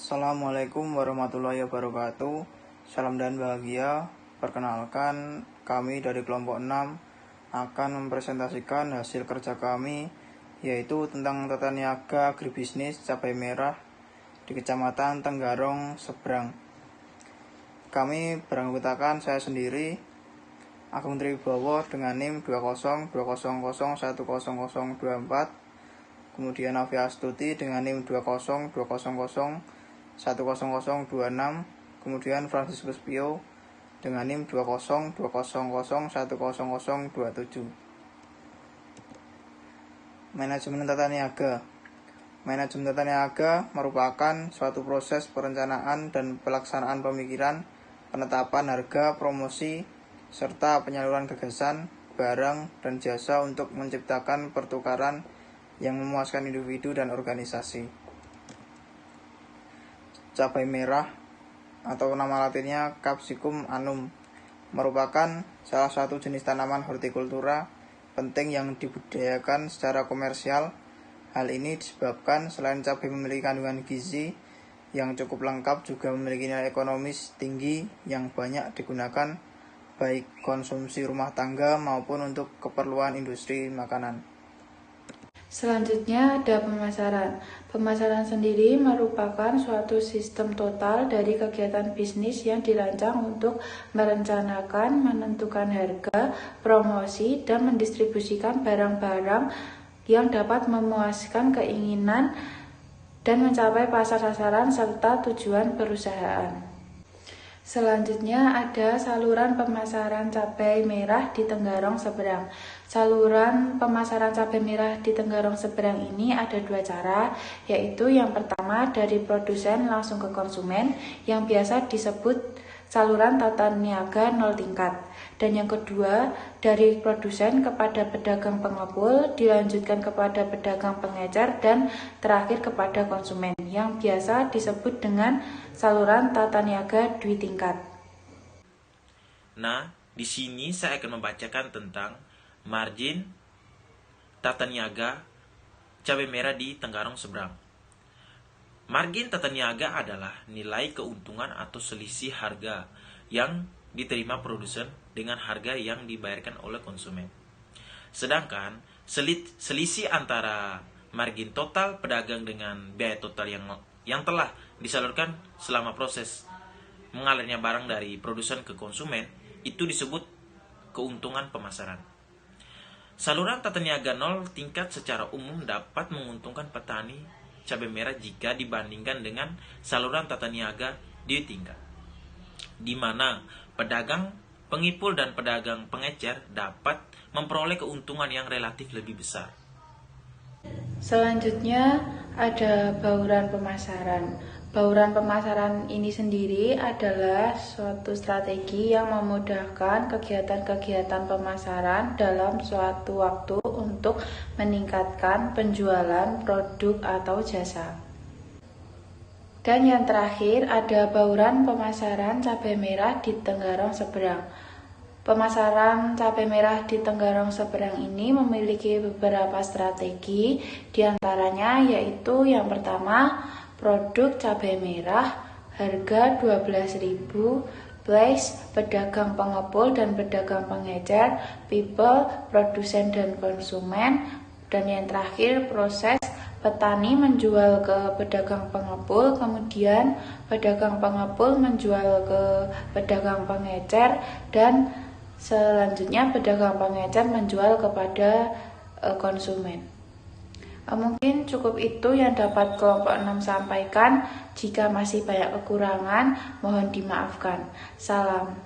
Assalamualaikum warahmatullahi wabarakatuh. Salam dan bahagia. Perkenalkan, kami dari kelompok 6 akan mempresentasikan hasil kerja kami, yaitu tentang tata niaga agribisnis cabai merah di Kecamatan Tenggarong, Seberang. Kami beranggotakan saya sendiri, Agung Triwibowo dengan NIM 2020010024, kemudian Novia Astuti dengan NIM 2020010026, kemudian Franciscus Pio dengan NIM 2020010027. Manajemen tata niaga. Manajemen tata niaga merupakan suatu proses perencanaan dan pelaksanaan pemikiran, penetapan harga, promosi, serta penyaluran gagasan, barang, dan jasa untuk menciptakan pertukaran yang memuaskan individu dan organisasi. Cabai merah atau nama latinnya Capsicum annum merupakan salah satu jenis tanaman hortikultura penting yang dibudidayakan secara komersial. Hal ini disebabkan selain cabai memiliki kandungan gizi yang cukup lengkap, juga memiliki nilai ekonomis tinggi yang banyak digunakan baik konsumsi rumah tangga maupun untuk keperluan industri makanan. Selanjutnya ada pemasaran. Pemasaran sendiri merupakan suatu sistem total dari kegiatan bisnis yang dirancang untuk merencanakan, menentukan harga, promosi, dan mendistribusikan barang-barang yang dapat memuaskan keinginan dan mencapai pasar sasaran serta tujuan perusahaan. Selanjutnya ada saluran pemasaran cabai merah di Tenggarong Seberang. Saluran pemasaran cabai merah di Tenggarong Seberang ini ada dua cara, yaitu yang pertama dari produsen langsung ke konsumen yang biasa disebut saluran tata niaga 0 tingkat, dan yang kedua dari produsen kepada pedagang pengepul, dilanjutkan kepada pedagang pengecer, dan terakhir kepada konsumen yang biasa disebut dengan saluran tata niaga 2 tingkat. Nah, di sini saya akan membacakan tentang margin tata niaga cabai merah di Tenggarong Seberang. Margin tata niaga adalah nilai keuntungan atau selisih harga yang diterima produsen dengan harga yang dibayarkan oleh konsumen. Sedangkan selisih antara margin total pedagang dengan biaya total yang telah disalurkan selama proses mengalirnya barang dari produsen ke konsumen itu disebut keuntungan pemasaran. Saluran tata niaga 0 tingkat secara umum dapat menguntungkan petani cabai merah jika dibandingkan dengan saluran tata niaga 2 tingkat, di mana pedagang pengipul dan pedagang pengecer dapat memperoleh keuntungan yang relatif lebih besar. Selanjutnya ada bauran pemasaran. Bauran pemasaran ini sendiri adalah suatu strategi yang memudahkan kegiatan-kegiatan pemasaran dalam suatu waktu untuk meningkatkan penjualan produk atau jasa. Dan yang terakhir ada bauran pemasaran cabai merah di Tenggarong Seberang. Pemasaran cabai merah di Tenggarong Seberang ini memiliki beberapa strategi, diantaranya yaitu yang pertama, produk cabai merah, harga 12.000, place, pedagang pengepul dan pedagang pengecer, people, produsen dan konsumen, dan yang terakhir proses, petani menjual ke pedagang pengepul, kemudian pedagang pengepul menjual ke pedagang pengecer, dan selanjutnya pedagang pengecer menjual kepada konsumen. Mungkin cukup itu yang dapat kelompok 6 sampaikan. Jika masih banyak kekurangan, mohon dimaafkan. Salam.